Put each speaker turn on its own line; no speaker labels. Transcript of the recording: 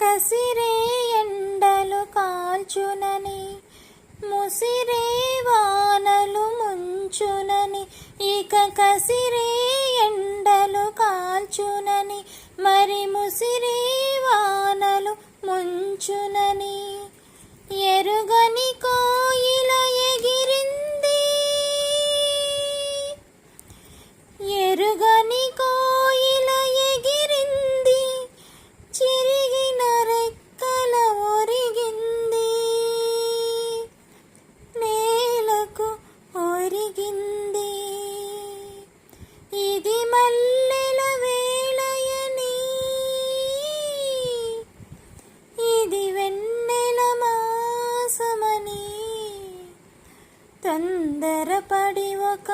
కసిరే ఎండలు కాల్చునని, ముసిరే వానలు ముంచునని, ఇక కసిరే ఎండలు కాల్చునని, మరి ముసిరే వానలు ముంచునని, ఎరుగని కోయిల ఎగిరింది, ఎరుగని కోయిల ఎగిరింది, చిరిగిన రెక్కల ఒరిగింది, నేలకు ఒరిగింది. ఇది మల్లెల వేళయని, ఇది వెన్నెల మాసమని, తొందరపడి ఒక